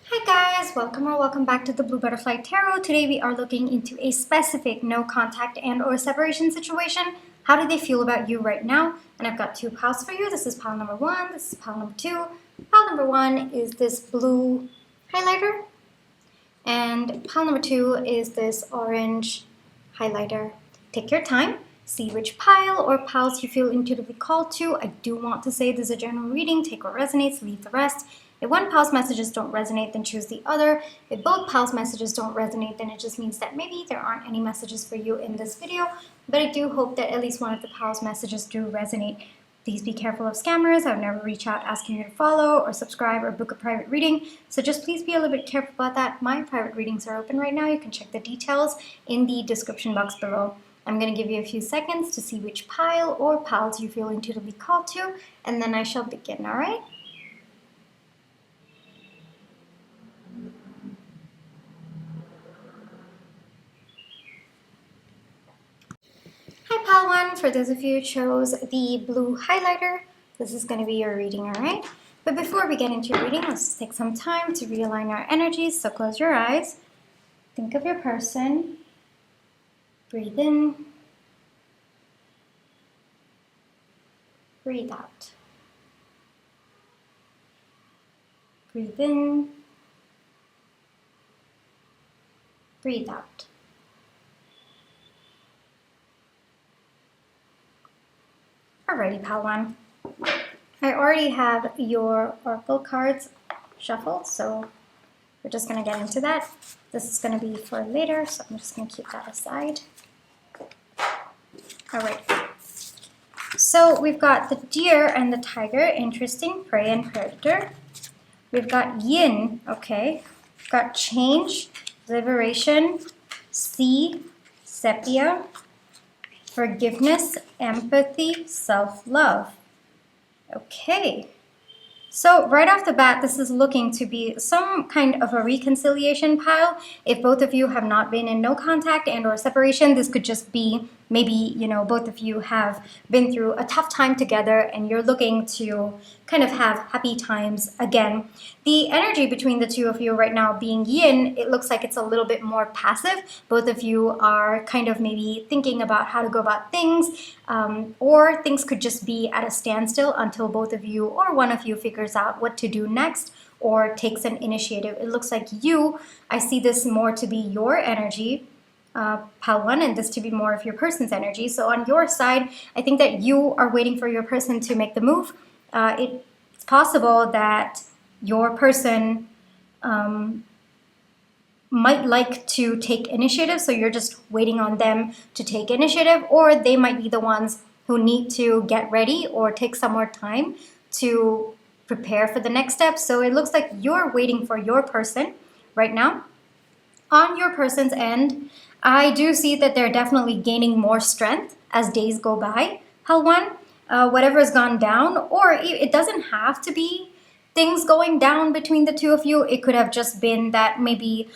Hi guys, welcome back to the Blue Butterfly Tarot. Today we are looking into a specific no contact and or separation situation. How do they feel about you right now? And I've got two piles for you. This is pile number one, this is pile number two. Pile number one is this blue highlighter, and pile number two is this orange highlighter. Take your time, see which pile or piles you feel intuitively called to. I do want to say this is a general reading. Take what resonates, leave the rest. If one pile's messages don't resonate, then choose the other. If both piles' messages don't resonate, then it just means that maybe there aren't any messages for you in this video. But I do hope that at least one of the piles' messages do resonate. Please be careful of scammers. I would never reach out asking you to follow or subscribe or book a private reading. So just please be a little bit careful about that. My private readings are open right now. You can check the details in the description box below. I'm going to give you a few seconds to see which pile or piles you feel intuitively called to, and then I shall begin, all right? Hi pile one, for those of you who chose the blue highlighter, this is going to be your reading, all right? But before we get into your reading, let's take some time to realign our energies. So close your eyes, think of your person, breathe in, breathe out. Breathe in, breathe out. Alrighty, pile one. I already have your oracle cards shuffled, so we're just going to get into that. This is going to be for later, so I'm just going to keep that aside. Alright. So we've got the deer and the tiger, interesting, prey and predator. We've got yin, okay. We've got change, liberation, sea, sepia, forgiveness, empathy, self-love. Okay. So right off the bat, this is looking to be some kind of a reconciliation pile. If both of you have not been in no contact and or separation, this could just be maybe, you know, both of you have been through a tough time together and you're looking to kind of have happy times again. The energy between the two of you right now being yin, it looks like it's a little bit more passive. Both of you are kind of maybe thinking about how to go about things, or things could just be at a standstill until both of you or one of you figures out what to do next or takes an initiative. It looks like you, I see this more to be your energy, pile one, and this to be more of your person's energy. So on your side, I think that you are waiting for your person to make the move. It's possible that your person might like to take initiative, so you're just waiting on them to take initiative, or they might be the ones who need to get ready or take some more time to prepare for the next step. So it looks like you're waiting for your person right now. On your person's end, I do see that they're definitely gaining more strength as days go by. Pile one, whatever has gone down, or it doesn't have to be things going down between the two of you. It could have just been that maybe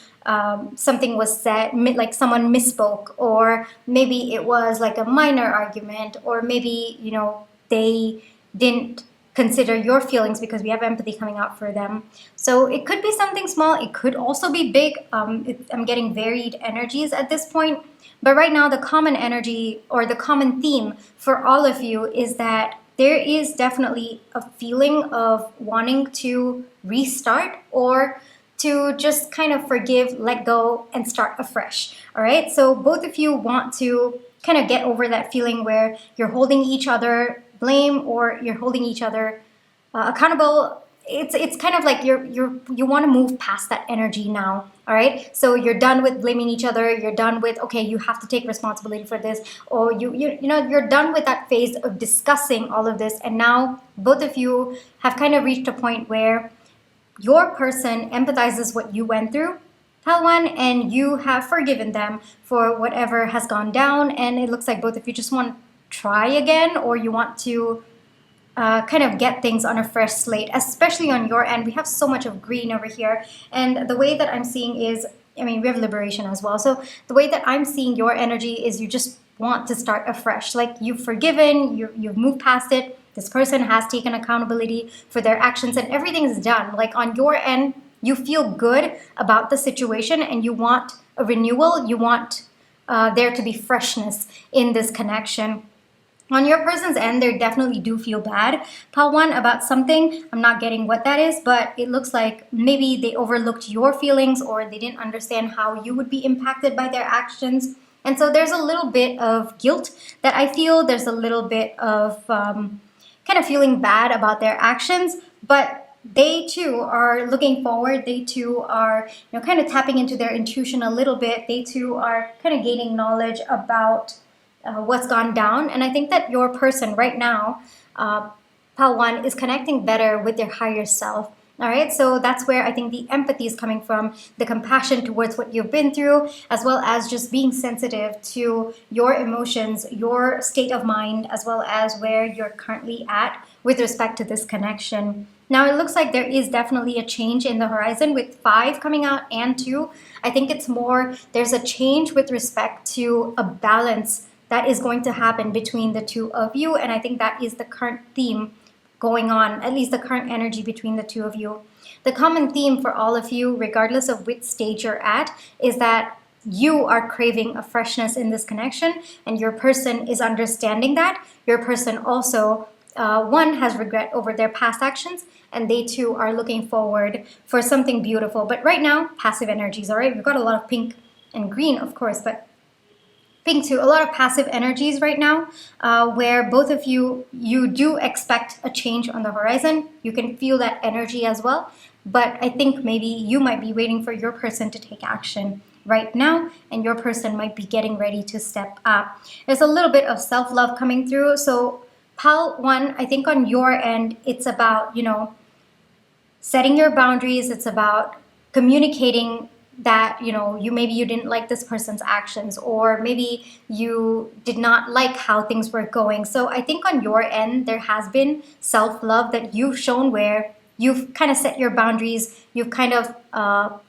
something was said, like someone misspoke, or maybe it was like a minor argument, or maybe, you know, they didn't consider your feelings because we have empathy coming out for them. So it could be something small. It could also be big. I'm getting varied energies at this point. But right now, the common energy or the common theme for all of you is that there is definitely a feeling of wanting to restart or to just kind of forgive, let go, and start afresh. All right. So both of you want to kind of get over that feeling where you're holding each other blame or you're holding each other accountable. It's kind of like you want to move past that energy now. All right. So you're done with blaming each other. You're done with, okay, you have to take responsibility for this, or you know, you're done with that phase of discussing all of this, and now both of you have kind of reached a point where your person empathizes what you went through, pile one, and you have forgiven them for whatever has gone down, and it looks like both of you just want to try again, or you want to kind of get things on a fresh slate, especially on your end. We have so much of green over here, and the way that I'm seeing is, I mean, we have liberation as well. So the way that I'm seeing your energy is you just want to start afresh. Like you've forgiven, you've moved past it. This person has taken accountability for their actions and everything is done. Like on your end, you feel good about the situation and you want a renewal. You want there to be freshness in this connection. On your person's end, they definitely do feel bad, Pal 1, about something. I'm not getting what that is, but it looks like maybe they overlooked your feelings or they didn't understand how you would be impacted by their actions. And so there's a little bit of guilt that I feel. There's a little bit of kind of feeling bad about their actions, but they too are looking forward. They too are, kind of tapping into their intuition a little bit. They too are kind of gaining knowledge about what's gone down. And I think that your person right now, Pal 1, is connecting better with their higher self. All right, so that's where I think the empathy is coming from, the compassion towards what you've been through, as well as just being sensitive to your emotions, your state of mind, as well as where you're currently at with respect to this connection. Now, it looks like there is definitely a change in the horizon with 5 coming out and 2. I think it's more, there's a change with respect to a balance that is going to happen between the two of you. And I think that is the current theme going on, at least the current energy between the two of you. The common theme for all of you, regardless of which stage you're at, is that you are craving a freshness in this connection, and your person is understanding that. Your person also, one, has regret over their past actions, and they too are looking forward for something beautiful. But right now, passive energies, all right? We've got a lot of pink and green, of course, but pink too, a lot of passive energies right now, where both of you do expect a change on the horizon. You can feel that energy as well, but I think maybe you might be waiting for your person to take action right now, and your person might be getting ready to step up. There's a little bit of self-love coming through. So Pal 1, I think on your end, it's about, setting your boundaries. It's about communicating that you didn't like this person's actions, or maybe you did not like how things were going. So I think on your end there has been self-love that you've shown, where you've kind of set your boundaries. You've kind of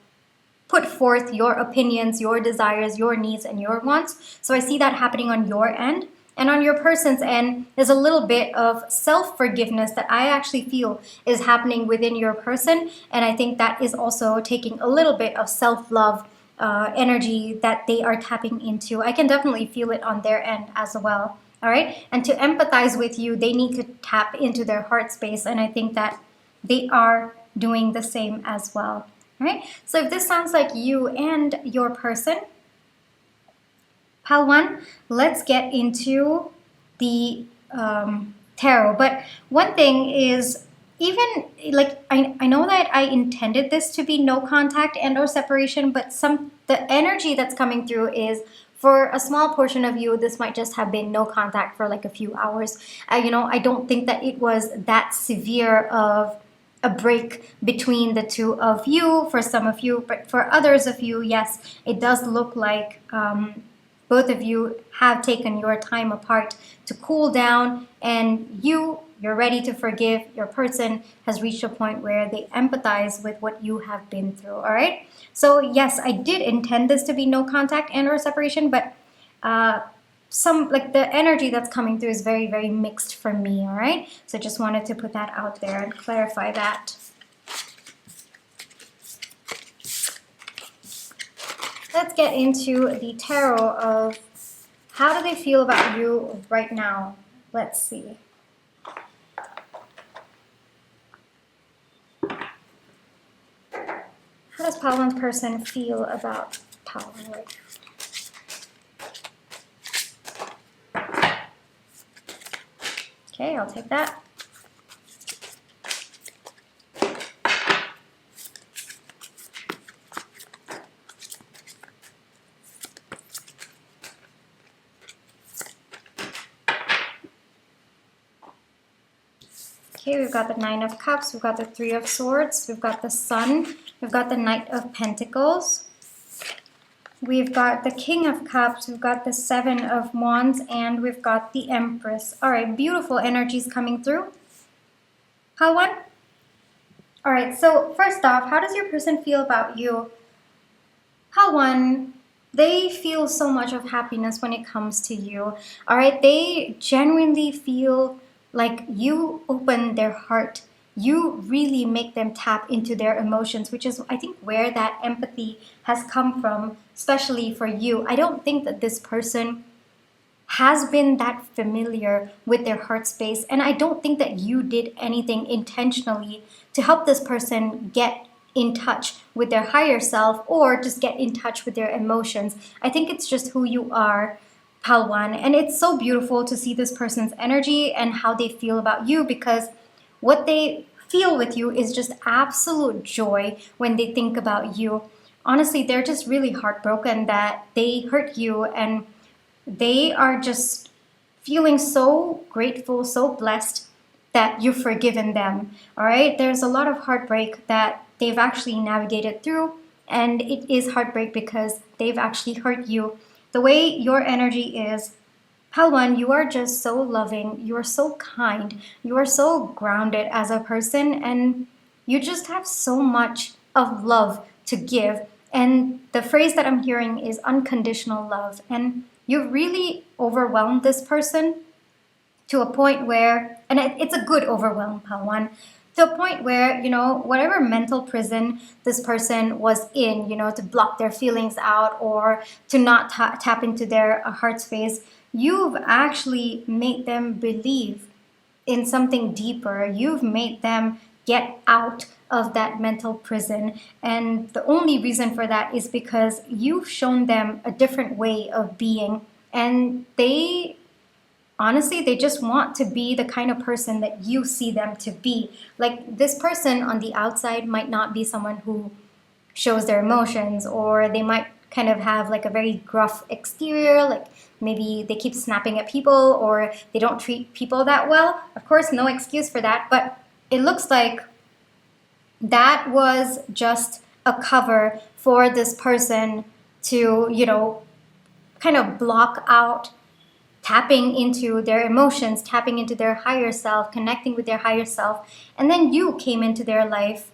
put forth your opinions, your desires, your needs, and your wants. So I see that happening on your end. And on your person's end, there's a little bit of self-forgiveness that I actually feel is happening within your person. And I think that is also taking a little bit of self-love energy that they are tapping into. I can definitely feel it on their end as well. All right. And to empathize with you, they need to tap into their heart space. And I think that they are doing the same as well. All right. So if this sounds like you and your person, Pal 1, let's get into the tarot. But one thing is, even like I know that I intended this to be no contact and or separation, but the energy that's coming through is, for a small portion of you, this might just have been no contact for like a few hours. I don't think that it was that severe of a break between the two of you for some of you, but for others of you, yes, it does look like both of you have taken your time apart to cool down, and you're ready to forgive. Your person has reached a point where they empathize with what you have been through, all right? So yes, I did intend this to be no contact and or separation, but the energy that's coming through is very, very mixed for me, all right? So just wanted to put that out there and clarify that. Let's get into the tarot of how do they feel about you right now. Let's see. How does Pal 1's person feel about Pal 1 right now? Okay, I'll take that. Okay, we've got the 9 of Cups, we've got the 3 of Swords, we've got the Sun, we've got the Knight of Pentacles, we've got the King of Cups, we've got the 7 of Wands, and we've got the Empress. All right, beautiful energies coming through. Pal 1? All right, so first off, how does your person feel about you? Pal 1, they feel so much of happiness when it comes to you. All right, they genuinely feel like you open their heart you really make them tap into their emotions, which is, I think, where that empathy has come from, especially for you. I don't think that this person has been that familiar with their heart space, and I don't think that you did anything intentionally to help this person get in touch with their higher self or just get in touch with their emotions. I think it's just who you are, Palwan, and it's so beautiful to see this person's energy and how they feel about you, because what they feel with you is just absolute joy when they think about you. Honestly, they're just really heartbroken that they hurt you, and they are just feeling so grateful, so blessed that you've forgiven them. All right, there's a lot of heartbreak that they've actually navigated through, and it is heartbreak because they've actually hurt you. The way your energy is, Palwan, you are just so loving, you are so kind, you are so grounded as a person, and you just have so much of love to give. And the phrase that I'm hearing is unconditional love. And you've really overwhelmed this person to a point where, and it's a good overwhelm, Palwan, to a point where, whatever mental prison this person was in, to block their feelings out or to not tap into their heart space, you've actually made them believe in something deeper. You've made them get out of that mental prison. And the only reason for that is because you've shown them a different way of being. And honestly, they just want to be the kind of person that you see them to be. Like, this person on the outside might not be someone who shows their emotions, or they might kind of have like a very gruff exterior, like maybe they keep snapping at people or they don't treat people that well. Of course, no excuse for that, but it looks like that was just a cover for this person to, kind of block out tapping into their emotions, tapping into their higher self, connecting with their higher self. And then you came into their life,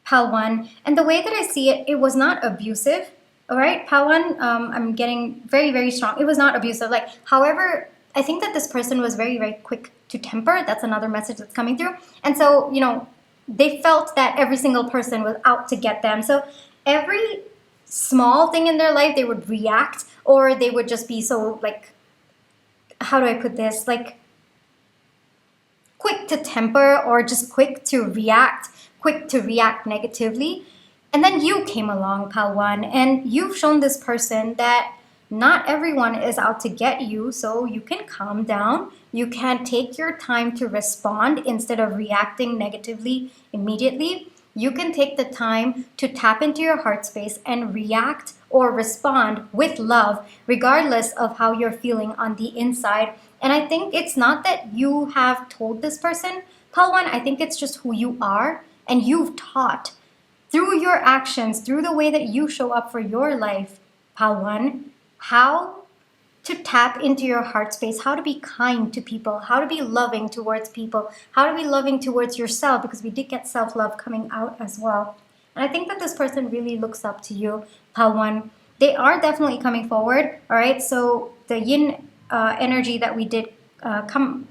Palwan. And the way that I see it, it was not abusive. All right, Palwan, I'm getting very, very strong. It was not abusive. However, I think that this person was very, very quick to temper. That's another message that's coming through. And so, they felt that every single person was out to get them. So every small thing in their life, they would react, or they would just be so, how do I put this? Quick to temper, or just quick to react negatively. And then you came along, Palwan, and you've shown this person that not everyone is out to get you, so you can calm down. You can take your time to respond instead of reacting negatively immediately. You can take the time to tap into your heart space and react or respond with love, regardless of how you're feeling on the inside. And I think it's not that you have told this person, Palwan, I think it's just who you are, and you've taught through your actions, through the way that you show up for your life, Palwan, how to tap into your heart space, how to be kind to people, how to be loving towards people, how to be loving towards yourself, because we did get self-love coming out as well. And I think that this person really looks up to you, Palwan. They are definitely coming forward, all right? So the yin energy that we did come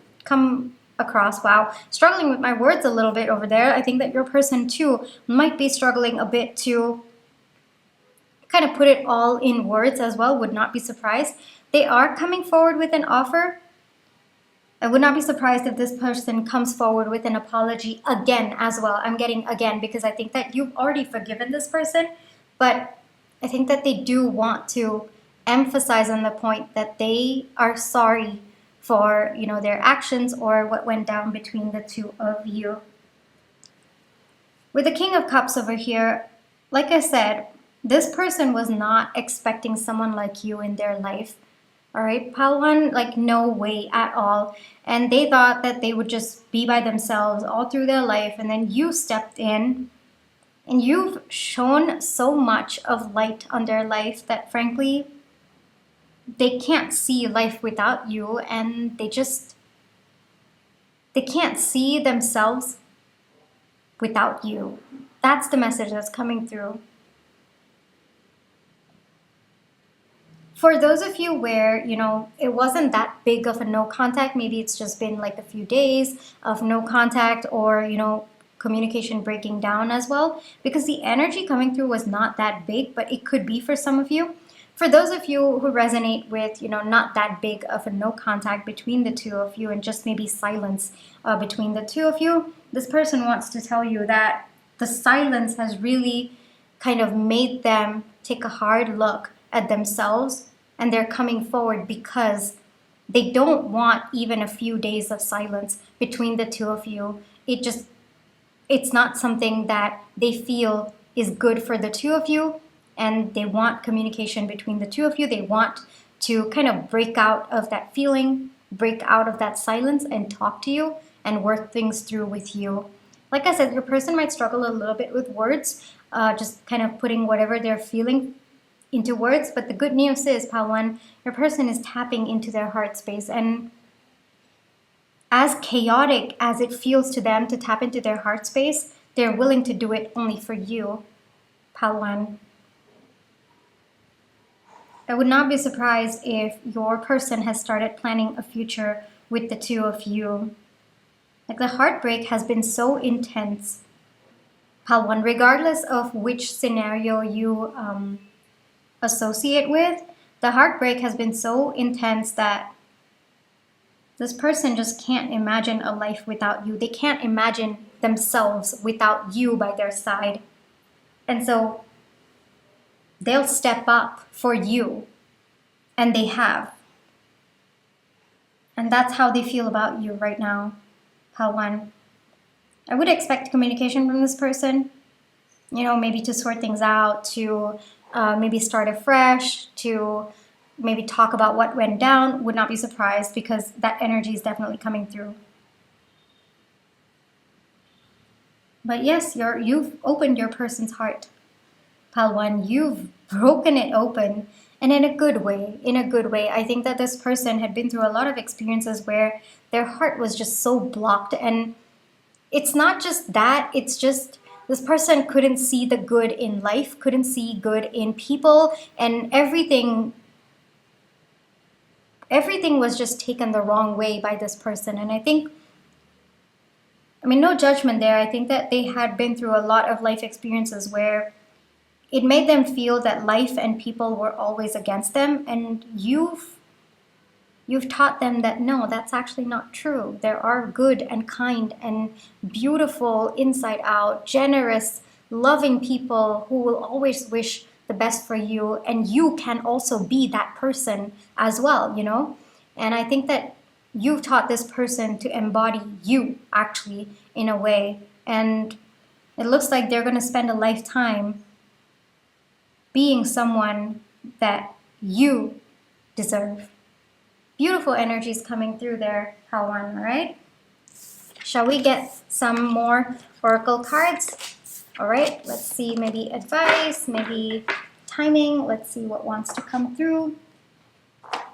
across, wow, struggling with my words a little bit over there. I think that your person too might be struggling a bit to kind of put it all in words as well, would not be surprised. They are coming forward with an offer. I would not be surprised if this person comes forward with an apology again as well. I'm getting again because I think that you've already forgiven this person, but I think that they do want to emphasize on the point that they are sorry for, their actions or what went down between the two of you. With the King of Cups over here, like I said, this person was not expecting someone like you in their life. All right, Palwan, no way at all. And they thought that they would just be by themselves all through their life. And then you stepped in and you've shown so much of light on their life that frankly, they can't see life without you, and they can't see themselves without you. That's the message that's coming through. For those of you where, you know, it wasn't that big of a no contact, maybe it's just been like a few days of no contact, or, you know, communication breaking down as well, because the energy coming through was not that big, but it could be for some of you. For those of you who resonate with, you know, not that big of a no contact between the two of you and just maybe silence between the two of you, this person wants to tell you that the silence has really kind of made them take a hard look at themselves, and they're coming forward because they don't want even a few days of silence between the two of you. It's not something that they feel is good for the two of you, and they want communication between the two of you. They want to kind of break out of that feeling, break out of that silence, and talk to you and work things through with you. Like I said, your person might struggle a little bit with words, just kind of putting whatever they're feeling into words. But the good news is, Pal 1, your person is tapping into their heart space. And as chaotic as it feels to them to tap into their heart space, they're willing to do it only for you, Pal 1. I would not be surprised if your person has started planning a future with the two of you. Like, the heartbreak has been so intense, Pal 1, regardless of which scenario you associate with. The heartbreak has been so intense that this person just can't imagine a life without you. They can't imagine themselves without you by their side. And so they'll step up for you, and they have. And that's how they feel about you right now, Pal 1. I would expect communication from this person, you know, maybe to sort things out, to maybe start afresh, to maybe talk about what went down. Would not be surprised, because that energy is definitely coming through. But yes, you've opened your person's heart, Pal 1. You've broken it open, and in a good way. In a good way. I think that this person had been through a lot of experiences where their heart was just so blocked. And it's not just that, it's just this person couldn't see the good in life, couldn't see good in people, and everything was just taken the wrong way by this person. And I think, I mean, no judgment there. I think that they had been through a lot of life experiences where it made them feel that life and people were always against them. And you've taught them that no, that's actually not true. There are good and kind and beautiful, inside out, generous, loving people who will always wish the best for you. And you can also be that person as well, you know? And I think that you've taught this person to embody you, actually, in a way. And it looks like they're going to spend a lifetime being someone that you deserve. Beautiful energies coming through there, Pal 1, all right? Shall we get some more oracle cards? All right, let's see, maybe advice, maybe timing. Let's see what wants to come through. All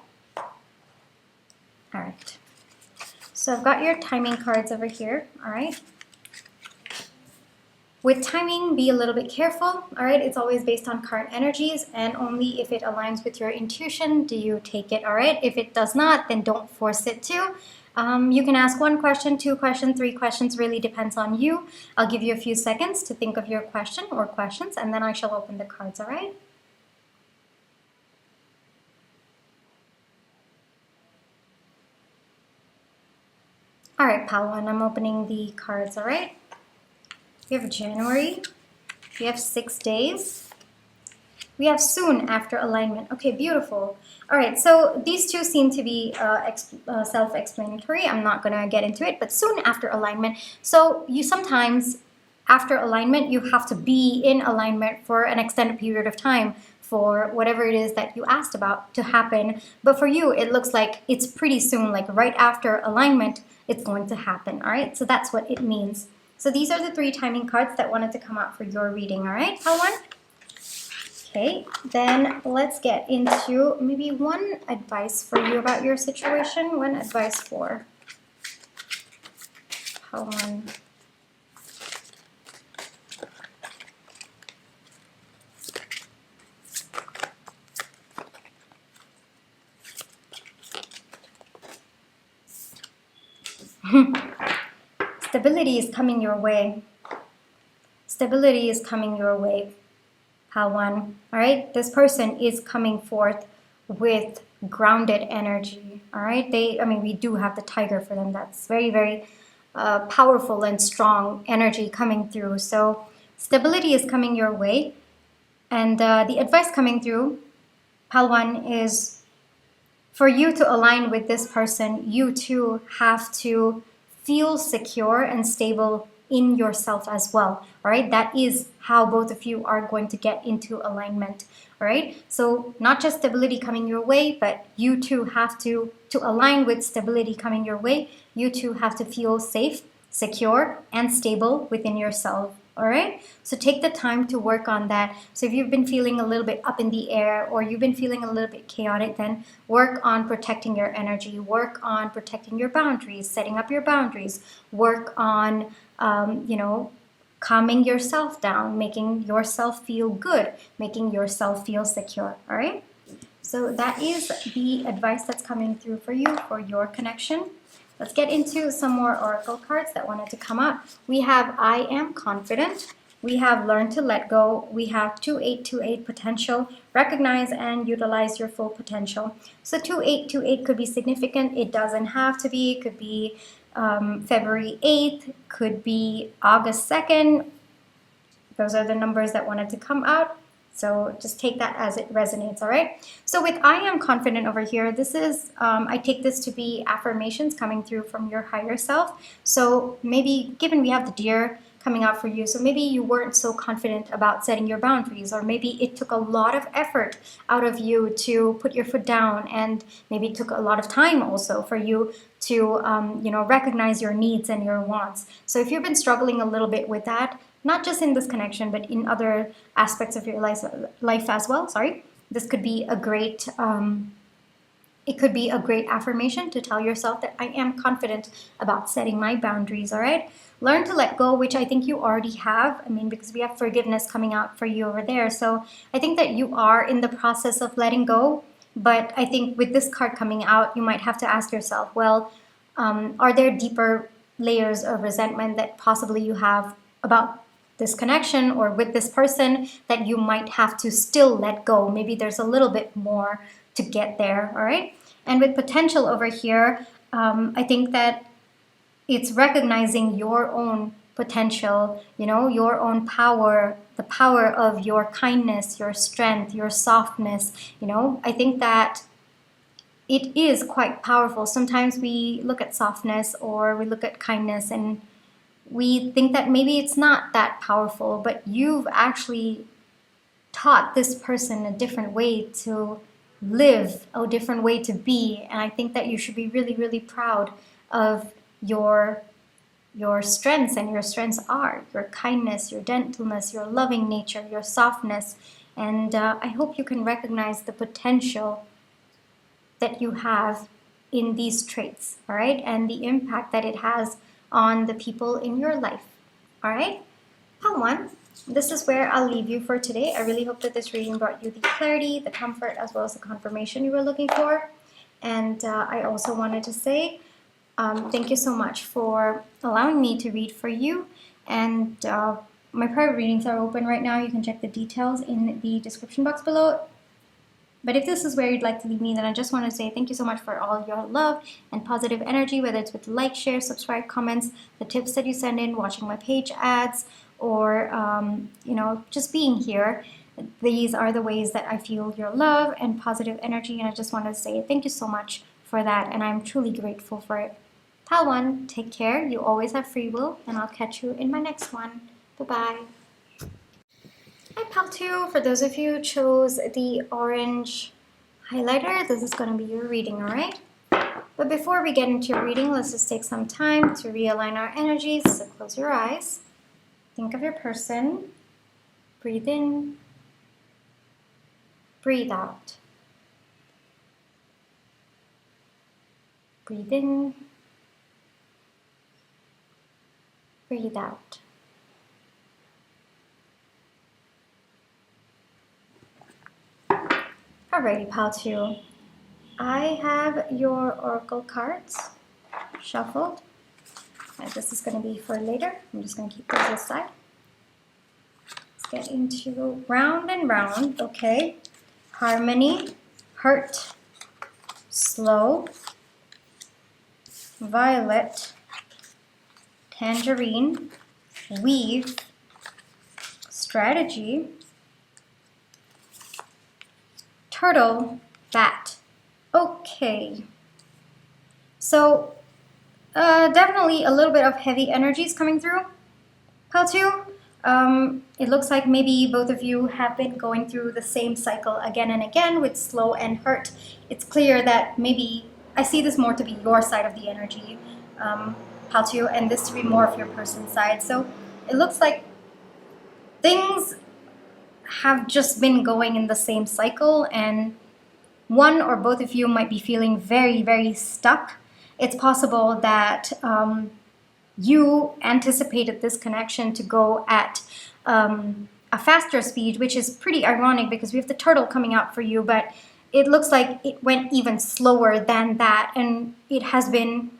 right. So I've got your timing cards over here, all right? With timing, be a little bit careful, all right? It's always based on current energies, and only if it aligns with your intuition do you take it, all right? If it does not, then don't force it to. You can ask 1 question, 2 questions, 3 questions, really depends on you. I'll give you a few seconds to think of your question or questions, and then I shall open the cards, all right? All right, Pal 1, I'm opening the cards, all right? We have January, we have 6 days, we have soon after alignment. Okay, beautiful. All right, so these two seem to be self-explanatory. I'm not gonna get into it, but soon after alignment. So you sometimes, after alignment, you have to be in alignment for an extended period of time for whatever it is that you asked about to happen. But for you, it looks like it's pretty soon, like right after alignment, it's going to happen, all right? So that's what it means. So these are the 3 timing cards that wanted to come out for your reading, all right, Pal 1? Okay, then let's get into maybe 1 advice for you about your situation. 1 advice for Pal 1. Stability is coming your way. Stability is coming your way, Pal 1. All right, this person is coming forth with grounded energy. All right, we do have the tiger for them. That's very, very powerful and strong energy coming through. So stability is coming your way. And the advice coming through, Pal 1, is for you to align with this person, you too have to feel secure and stable in yourself as well. All right, that is how both of you are going to get into alignment. All right, so not just stability coming your way, but you too have to align with stability coming your way. You too have to feel safe, secure, and stable within yourself. All right, so take the time to work on that. So if you've been feeling a little bit up in the air, or you've been feeling a little bit chaotic, then work on protecting your energy, work on protecting your boundaries, setting up your boundaries, work on calming yourself down, making yourself feel good, making yourself feel secure. All right, so that is the advice that's coming through for you for your connection. Let's get into some more oracle cards that wanted to come up. We have I Am Confident. We have Learn to Let Go. We have 2828 Potential. Recognize and utilize your full potential. So 2828 could be significant. It doesn't have to be. It could be February 8th. Could be August 2nd. Those are the numbers that wanted to come out. So just take that as it resonates, all right? So with I Am Confident over here, this is, I take this to be affirmations coming through from your higher self. So maybe, given we have the deer coming out for you, so maybe you weren't so confident about setting your boundaries, or maybe it took a lot of effort out of you to put your foot down, and maybe it took a lot of time also for you to, recognize your needs and your wants. So if you've been struggling a little bit with that, not just in this connection, but in other aspects of your life as well. This could be a great, it could be a great affirmation to tell yourself that I am confident about setting my boundaries, all right? Learn to let go, which I think you already have. Because we have forgiveness coming out for you over there. So I think that you are in the process of letting go. But I think with this card coming out, you might have to ask yourself, well, are there deeper layers of resentment that possibly you have about this connection or with this person that you might have to still let go? Maybe there's a little bit more to get there, all right? And with potential over here, I think that it's recognizing your own potential, your own power, the power of your kindness, your strength, your softness. I think that it is quite powerful. Sometimes we look at softness or we look at kindness and we think that maybe it's not that powerful, but you've actually taught this person a different way to live, a different way to be. And I think that you should be really, really proud of your strengths, and your strengths are your kindness, your gentleness, your loving nature, your softness. And I hope you can recognize the potential that you have in these traits, all right? And the impact that it has on the people in your life, all right? Pal 1, this is where I'll leave you for today. I really hope that this reading brought you the clarity, the comfort, as well as the confirmation you were looking for. And I also wanted to say thank you so much for allowing me to read for you. And my private readings are open right now. You can check the details in the description box below. But if this is where you'd like to leave me, then I just want to say thank you so much for all your love and positive energy, whether it's with like, share, subscribe, comments, the tips that you send in, watching my page ads, or, just being here. These are the ways that I feel your love and positive energy, and I just want to say thank you so much for that, and I'm truly grateful for it. Pal 1, take care. You always have free will, and I'll catch you in my next one. Bye-bye. Hi, Pal 2. For those of you who chose the orange highlighter, this is going to be your reading, all right? But before we get into your reading, let's just take some time to realign our energies. So close your eyes. Think of your person. Breathe in. Breathe out. Breathe in. Breathe out. Alrighty, Pal 2. I have your oracle cards shuffled. And this is going to be for later. I'm just going to keep those aside. Let's get into round and round. Okay. Harmony, hurt, slow, violet, tangerine, weave, strategy, turtle, bat. Okay. So definitely a little bit of heavy energies coming through, pile 2. It looks like maybe both of you have been going through the same cycle again and again with slow and hurt. It's clear that maybe I see this more to be your side of the energy, pile 2, and this to be more of your person's side. So it looks like things have just been going in the same cycle, and one or both of you might be feeling very, very stuck. It's possible that you anticipated this connection to go at a faster speed, which is pretty ironic because we have the turtle coming out for you, but it looks like it went even slower than that, and it has been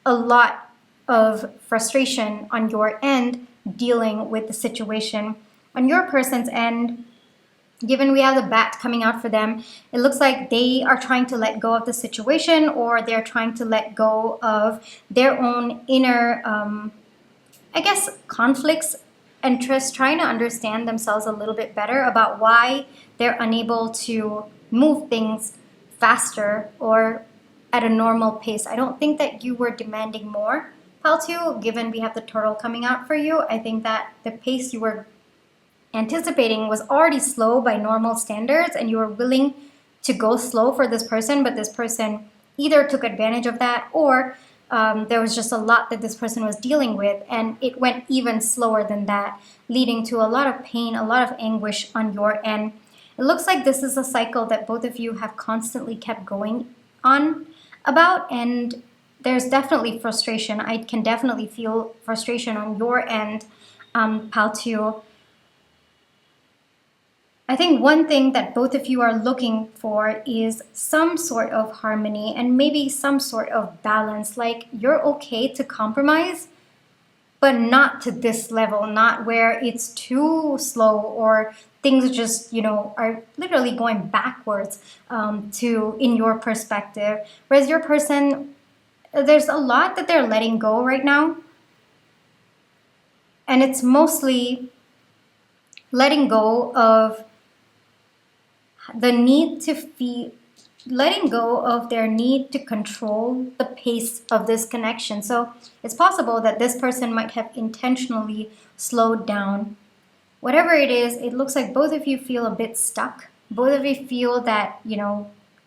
a lot of frustration on your end dealing with the situation. On your person's end, given we have the bat coming out for them, it looks like they are trying to let go of the situation, or they're trying to let go of their own inner, I guess, conflicts, interests, trying to understand themselves a little bit better about why they're unable to move things faster or at a normal pace. I don't think that you were demanding more, pile 2, given we have the turtle coming out for you. I think that the pace you were anticipating was already slow by normal standards, and you were willing to go slow for this person, but this person either took advantage of that, or there was just a lot that this person was dealing with, and it went even slower than that, leading to a lot of pain, a lot of anguish on your end. It looks like this is a cycle that both of you have constantly kept going on about, and there's definitely frustration. I can definitely feel frustration on your end, pile 2. I think one thing that both of you are looking for is some sort of harmony and maybe some sort of balance. Like, you're okay to compromise, but not to this level, not where it's too slow or things just, are literally going backwards in your perspective. Whereas your person, there's a lot that they're letting go right now. And it's mostly letting go of the need to feel, letting go of their need to control the pace of this connection. So it's possible that this person might have intentionally slowed down. Whatever it is, it looks like both of you feel a bit stuck. Both of you feel that,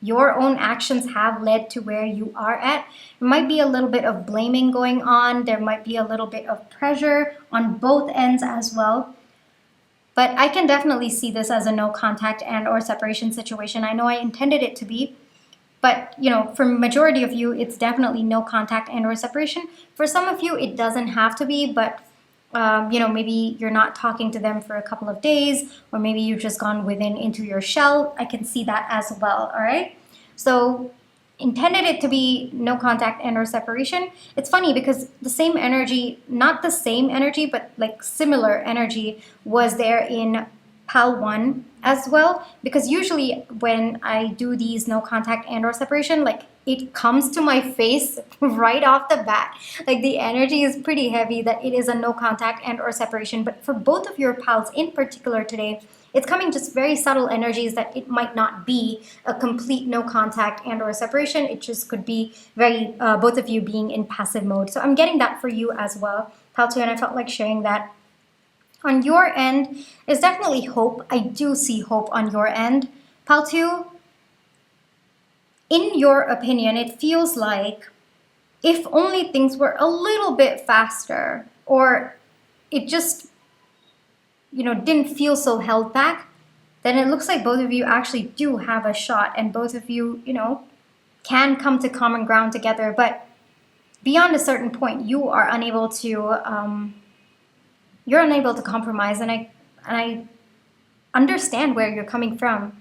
your own actions have led to where you are at. There might be a little bit of blaming going on. There might be a little bit of pressure on both ends as well. But I can definitely see this as a no contact and or separation situation. I know I intended it to be, but for majority of you, it's definitely no contact and or separation. For some of you, it doesn't have to be, but maybe you're not talking to them for a couple of days, or maybe you've just gone into your shell. I can see that as well, all right? So intended it to be no contact and or separation. It's funny because the same energy, not the same energy, but like similar energy was there in pile 1 as well, because usually when I do these no contact and or separation, like it comes to my face right off the bat. Like the energy is pretty heavy that it is a no contact and or separation. But for both of your piles in particular today, it's coming just very subtle energies that it might not be a complete no contact and or separation. It just could be very, both of you being in passive mode. So I'm getting that for you as well, pile 2, and I felt like sharing that. On your end, there's definitely hope. I do see hope on your end, pile 2. In your opinion, it feels like if only things were a little bit faster, or it just didn't feel so held back, then it looks like both of you actually do have a shot, and both of you, can come to common ground together. But beyond a certain point, you are unable to, compromise, and I understand where you're coming from,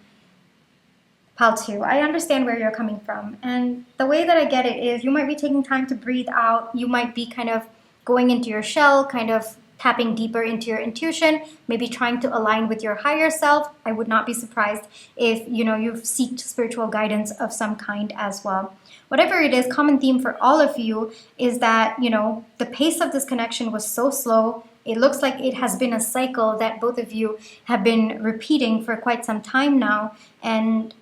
pile 2. I understand where you're coming from, and the way that I get it is you might be taking time to breathe out. You might be kind of going into your shell, kind of tapping deeper into your intuition, maybe trying to align with your higher self. I would not be surprised if you've sought spiritual guidance of some kind as well. Whatever it is, common theme for all of you is that the pace of this connection was so slow. It looks like it has been a cycle that both of you have been repeating for quite some time now, and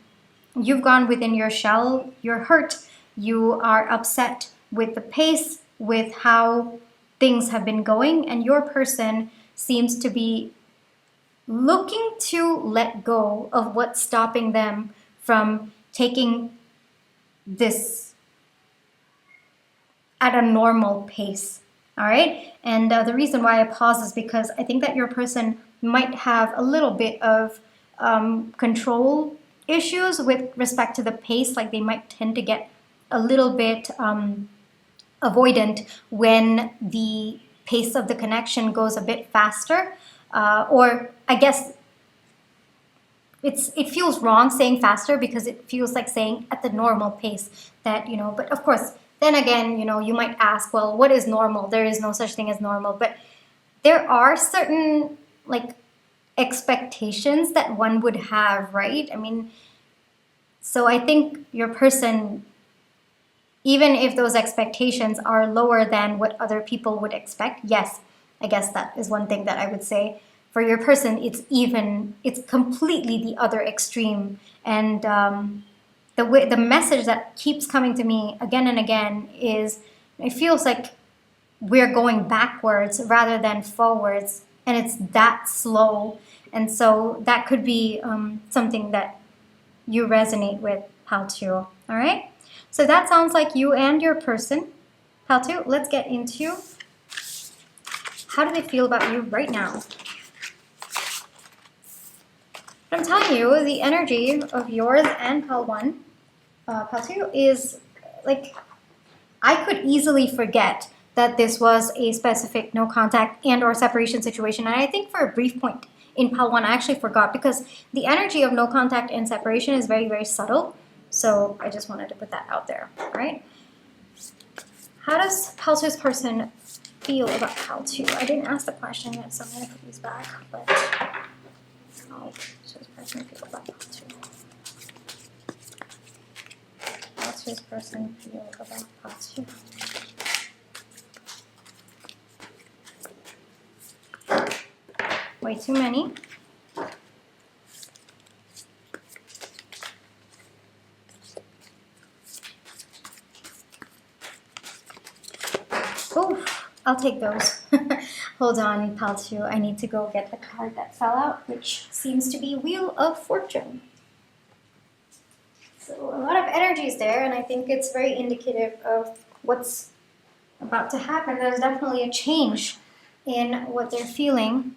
you've gone within your shell. You're hurt, you are upset with the pace, with how things have been going, and your person seems to be looking to let go of what's stopping them from taking this at a normal pace. All right. And the reason why I pause is because I think that your person might have a little bit of control issues with respect to the pace. Like they might tend to get a little bit avoidant when the pace of the connection goes a bit faster, or I guess it feels wrong saying faster because it feels like saying at the normal pace that but of course then again you might ask, well, what is normal? There is no such thing as normal, but there are certain like expectations that one would have, right? I mean, so I think your person, even if those expectations are lower than what other people would expect, yes, I guess that is one thing that I would say. For your person, it's completely the other extreme. And the message that keeps coming to me again and again is it feels like we're going backwards rather than forwards, and it's that slow. And so that could be something that you resonate with, how to. All right? So that sounds like you and your person. How to? Let's get into how do they feel about you right now. I'm telling you, the energy of yours and Pal 1, Pal 2 is like, I could easily forget that this was a specific no contact and or separation situation. And I think for a brief point in Pal 1, I actually forgot because the energy of no contact and separation is very, very subtle. So I just wanted to put that out there, right? How does Pal 2's person feel about Pal 2? I didn't ask the question yet, so I'm going to put these back. But how does this person feel about Pal 2? How does this person feel about Pal 2? Way too many. Oh, I'll take those. Hold on, Pal 2. I need to go get the card that fell out, which seems to be Wheel of Fortune. So a lot of energy is there, and I think it's very indicative of what's about to happen. There's definitely a change in what they're feeling,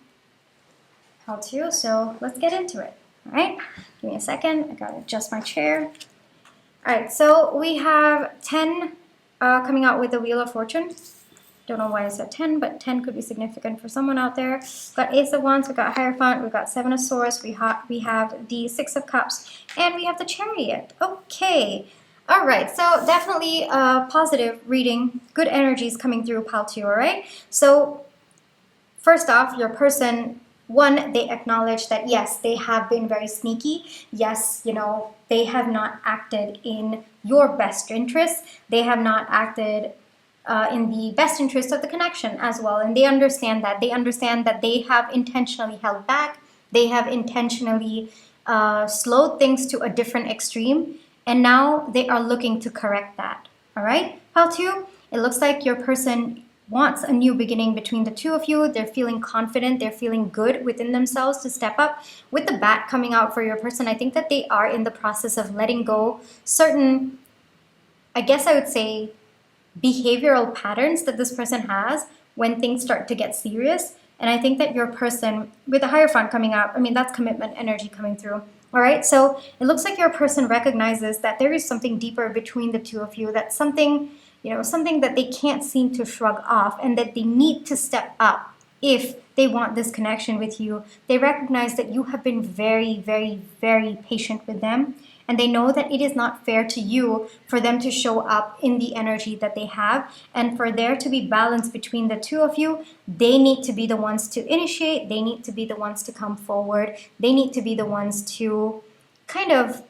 Pal 2. So let's get into it. All right, give me a second. I gotta adjust my chair. All right, so we have 10 coming out with the Wheel of Fortune. Don't know why I said 10, but 10 could be significant for someone out there. We've got Ace of Wands, we've got Hierophant, we've got Seven of Swords, we have the Six of Cups, and we have the Chariot. Okay. All right, so definitely positive reading, good energies coming through, Pal 2, all right? So first off, your person, one, they acknowledge that, yes, they have been very sneaky. Yes, they have not acted in your best interest. They have not acted in the best interest of the connection as well. And they understand that. They understand that they have intentionally held back. They have intentionally slowed things to a different extreme. And now they are looking to correct that. All right, Pal 2, it looks like your person wants a new beginning between the two of you. They're feeling confident. They're feeling good within themselves to step up. With the bat coming out for your person, I think that they are in the process of letting go certain, I guess I would say, behavioral patterns that this person has when things start to get serious. And I think that your person, with the Hierophant coming out, I mean, that's commitment energy coming through. All right, so it looks like your person recognizes that there is something deeper between the two of you, that's something, something that they can't seem to shrug off, and that they need to step up if they want this connection with you. They recognize that you have been very, very, very patient with them, and they know that it is not fair to you for them to show up in the energy that they have. And for there to be balance between the two of you, they need to be the ones to initiate, they need to be the ones to come forward, they need to be the ones to kind of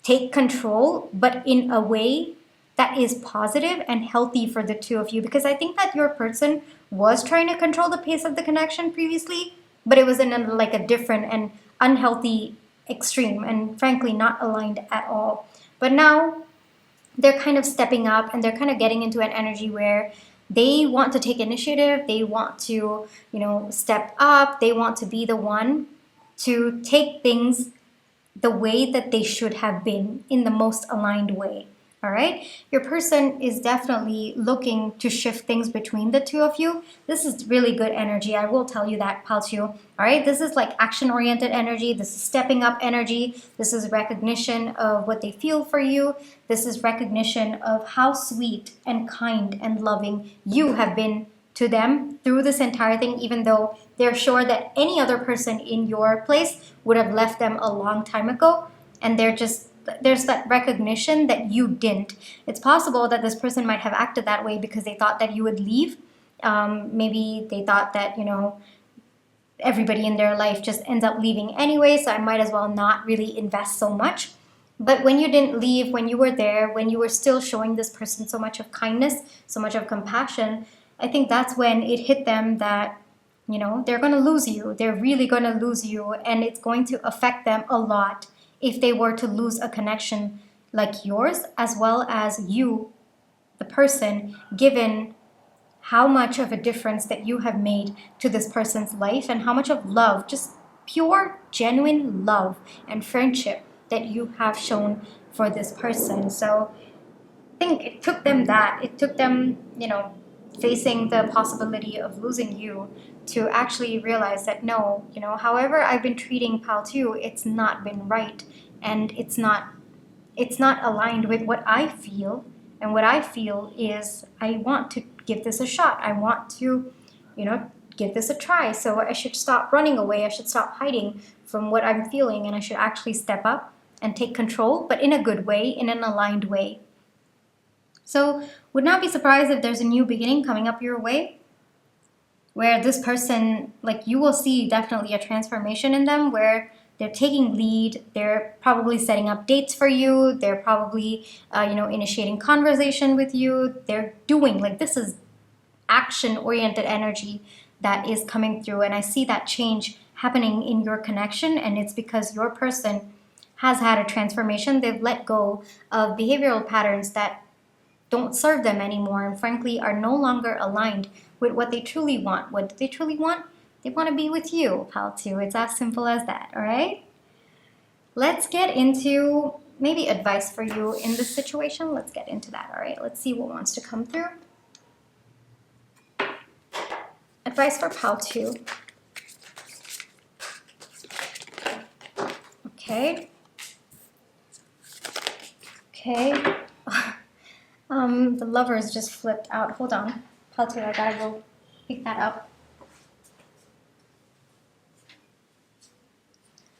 take control, but in a way that is positive and healthy for the two of you. Because I think that your person was trying to control the pace of the connection previously, but it was in like a different and unhealthy extreme, and frankly not aligned at all. But now they're kind of stepping up, and they're kind of getting into an energy where they want to take initiative, they want to, step up, they want to be the one to take things the way that they should have been, in the most aligned way. All right, your person is definitely looking to shift things between the two of you. This is really good energy, I will tell you that, pal two. All right, this is like action oriented energy, this is stepping up energy, this is recognition of what they feel for you, this is recognition of how sweet and kind and loving you have been to them through this entire thing, even though they're sure that any other person in your place would have left them a long time ago. And there's that recognition that you didn't. It's possible that this person might have acted that way because they thought that you would leave. Maybe they thought that, everybody in their life just ends up leaving anyway, so I might as well not really invest so much. But when you didn't leave, when you were there, when you were still showing this person so much of kindness, so much of compassion, I think that's when it hit them that, they're going to lose you. They're really going to lose you. And it's going to affect them a lot if they were to lose a connection like yours, as well as you, the person, given how much of a difference that you have made to this person's life, and how much of love, just pure, genuine love and friendship that you have shown for this person. So I think it took them, facing the possibility of losing you, to actually realize that no, however I've been treating pal 2, it's not been right, and it's not aligned with what I feel. And what I feel is I want to give this a shot. I want to, give this a try. So I should stop running away. I should stop hiding from what I'm feeling, and I should actually step up and take control, but in a good way, in an aligned way. So would not be surprised if there's a new beginning coming up your way, where this person, like, you will see definitely a transformation in them, where they're taking lead, they're probably setting up dates for you, they're probably, initiating conversation with you, they're doing, like, this is action-oriented energy that is coming through, and I see that change happening in your connection, and it's because your person has had a transformation. They've let go of behavioral patterns that don't serve them anymore, and frankly are no longer aligned with what they truly want. What do they truly want? They want to be with you, pal 2. It's as simple as that, all right? Let's get into maybe advice for you in this situation. Let's get into that, all right? Let's see what wants to come through. Advice for pal 2. Okay. The lovers just flipped out. Hold on. Pal 2, I gotta go pick that up.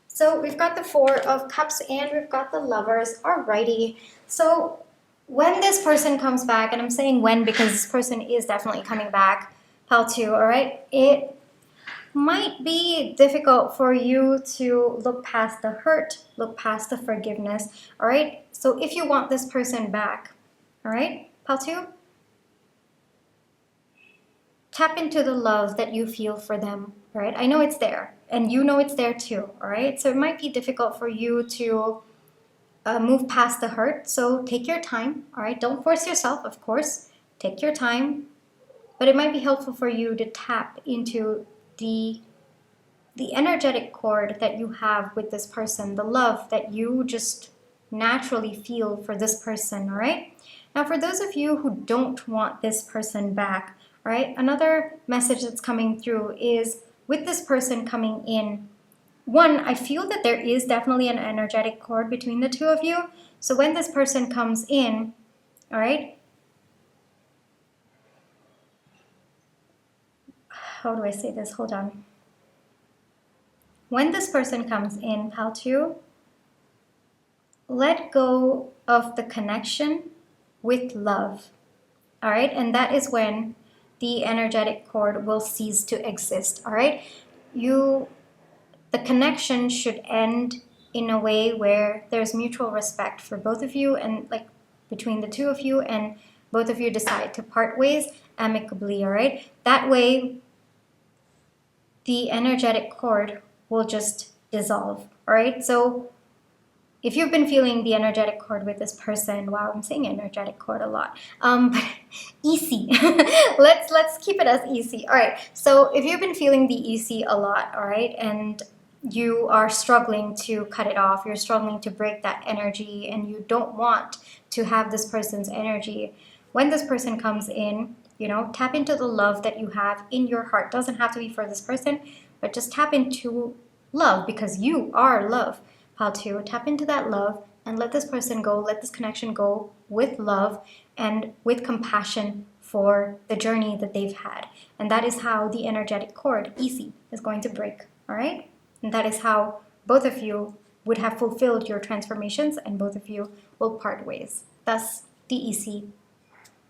So we've got the 4 of Cups and we've got the lovers. Alrighty. So when this person comes back, and I'm saying when because this person is definitely coming back, pal 2, alright? It might be difficult for you to look past the hurt, look past the forgiveness, alright? So if you want this person back, alright, pal 2? Tap into the love that you feel for them, right? I know it's there, and you know it's there too, all right? So it might be difficult for you to move past the hurt, so take your time, all right? Don't force yourself, of course. Take your time, but it might be helpful for you to tap into the energetic cord that you have with this person, the love that you just naturally feel for this person, all right? Now, for those of you who don't want this person back, right? Another message that's coming through is with this person coming in, one, I feel that there is definitely an energetic cord between the two of you. So when this person comes in, all right, how do I say this? Hold on. When this person comes in, pal 2, let go of the connection with love. All right, and that is when the energetic cord will cease to exist. All right, the connection should end in a way where there's mutual respect for both of you, and like between the two of you, and both of you decide to part ways amicably. All right, that way the energetic cord will just dissolve. All right, so if you've been feeling the energetic cord with this person, wow, I'm saying energetic cord a lot, but easy. let's keep it as easy. All right, so if you've been feeling the easy a lot, all right, and you are struggling to cut it off, you're struggling to break that energy, and you don't want to have this person's energy, when this person comes in, tap into the love that you have in your heart. Doesn't have to be for this person, but just tap into love, because you are love. How to tap into that love and let this person go, let this connection go with love and with compassion for the journey that they've had. And that is how the energetic cord, easy, is going to break. All right? And that is how both of you would have fulfilled your transformations, and both of you will part ways. Thus, the easy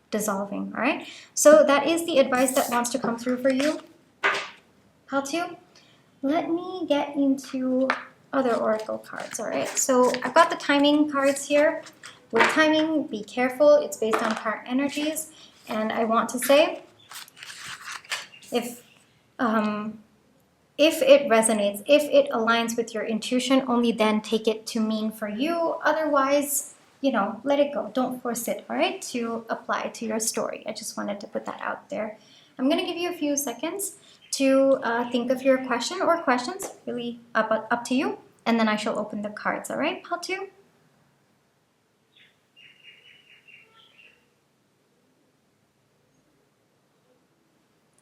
dissolving. All right? So that is the advice that wants to come through for you. How to? Let me get into other oracle cards. All right, so I've got the timing cards here. With timing, be careful. It's based on current energies, and I want to say, if it resonates, if it aligns with your intuition, only then take it to mean for you. Otherwise, let it go. Don't force it, all right, to apply to your story. I just wanted to put that out there. I'm going to give you a few seconds to think of your question or questions, really up to you, and then I shall open the cards, all right, Pal 2?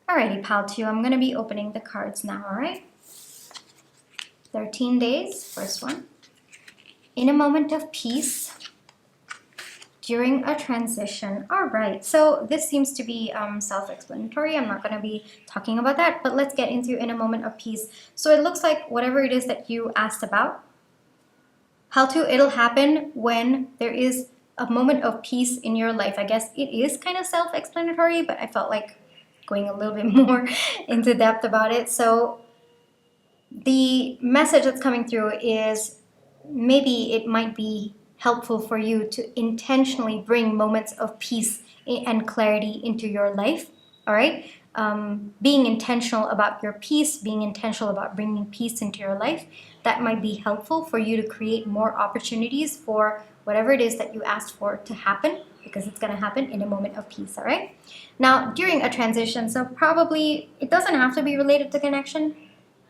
Alrighty, Pal 2, I'm going to be opening the cards now, all right? 13 days, first one. In a moment of peace during a transition. All right, so this seems to be self-explanatory. I'm not going to be talking about that, but let's get into in a moment of peace. So it looks like whatever it is that you asked about, how to, it'll happen when there is a moment of peace in your life. I guess it is kind of self-explanatory, but I felt like going a little bit more into depth about it. So the message that's coming through is maybe it might be helpful for you to intentionally bring moments of peace and clarity into your life, all right? Being intentional about your peace, being intentional about bringing peace into your life, that might be helpful for you to create more opportunities for whatever it is that you asked for to happen, because it's going to happen in a moment of peace, all right? Now, during a transition, so probably it doesn't have to be related to connection,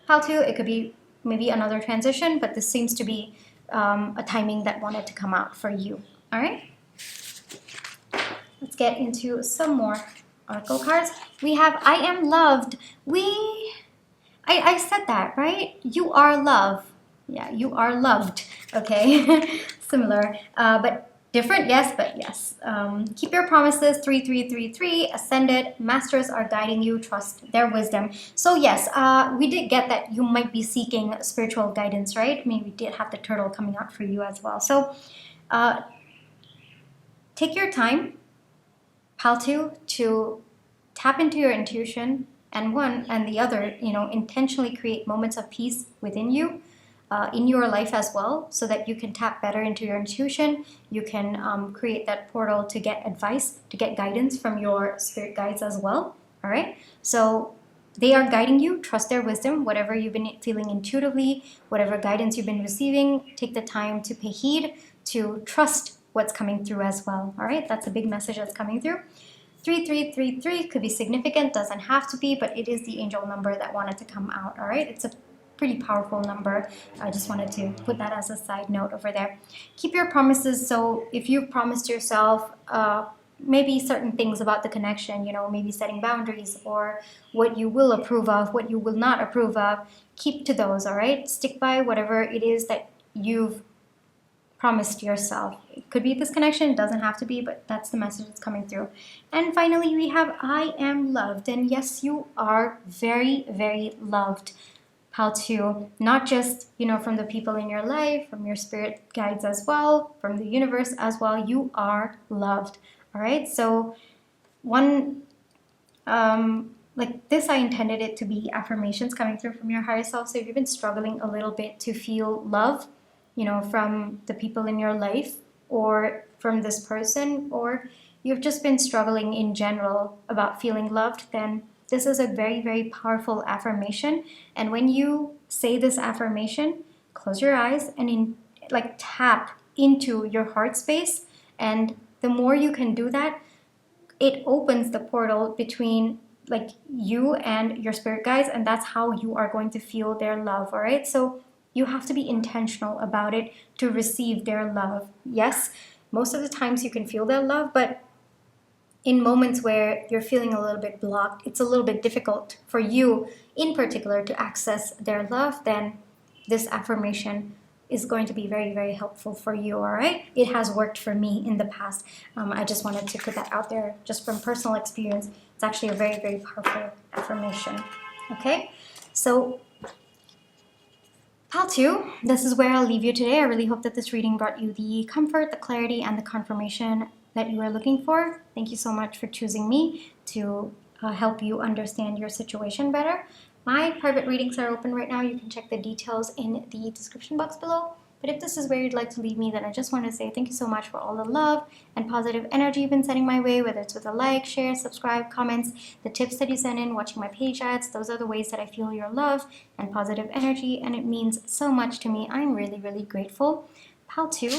how to, it could be maybe another transition, but this seems to be a timing that wanted to come out for you. All right, let's get into some more oracle cards. We have I am loved. I said that, right? You are love. Yeah, you are loved. Okay, similar, but different, yes, but yes. Keep your promises, 3333, ascended, masters are guiding you, trust their wisdom. So yes, we did get that you might be seeking spiritual guidance, right? I mean, we did have the turtle coming out for you as well. So take your time, Pal 2, to tap into your intuition, and one and the other, intentionally create moments of peace within you. In your life as well, so that you can tap better into your intuition. You can create that portal to get advice, to get guidance from your spirit guides as well. All right, so they are guiding you. Trust their wisdom. Whatever you've been feeling intuitively, whatever guidance you've been receiving, take the time to pay heed, to trust what's coming through as well. All right, that's a big message that's coming through. 3333 could be significant, doesn't have to be, but it is the angel number that wanted to come out. All right, it's a pretty powerful number. I just wanted to put that as a side note over there. Keep your promises. So if you've promised yourself maybe certain things about the connection, maybe setting boundaries, or what you will approve of, what you will not approve of, keep to those, all right? Stick by whatever it is that you've promised yourself. It could be this connection, it doesn't have to be, but that's the message that's coming through. And finally, we have I am loved. And yes, you are very, very loved. how to not just, from the people in your life, from your spirit guides as well, from the universe as well, you are loved. All right. So one, like this, I intended it to be affirmations coming through from your higher self. So if you've been struggling a little bit to feel love, from the people in your life or from this person, or you've just been struggling in general about feeling loved, then this is a very, very powerful affirmation. And when you say this affirmation, close your eyes and tap into your heart space. And the more you can do that, it opens the portal between you and your spirit guides, and that's how you are going to feel their love. All right, so you have to be intentional about it to receive their love. Yes, most of the times you can feel their love, but in moments where you're feeling a little bit blocked, it's a little bit difficult for you in particular to access their love, then this affirmation is going to be very, very helpful for you. All right, it has worked for me in the past. I just wanted to put that out there just from personal experience. It's actually a very, very powerful affirmation. Okay, so Pal 2, this is where I'll leave you today. I really hope that this reading brought you the comfort, the clarity, and the confirmation that you are looking for. Thank you so much for choosing me to help you understand your situation better. My private readings are open right now. You can check the details in the description box below. But if this is where you'd like to leave me, then I just want to say thank you so much for all the love and positive energy you've been sending my way, whether it's with a like, share, subscribe, comments, the tips that you send in, watching my page ads. Those are the ways that I feel your love and positive energy, and it means so much to me. I'm really, really grateful. Pal 2,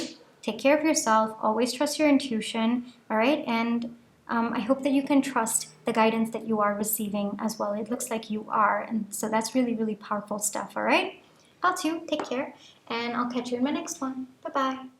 take care of yourself. Always trust your intuition, all right? And I hope that you can trust the guidance that you are receiving as well. It looks like you are, and so that's really, really powerful stuff, all right? Pal 2, take care, and I'll catch you in my next one. Bye-bye.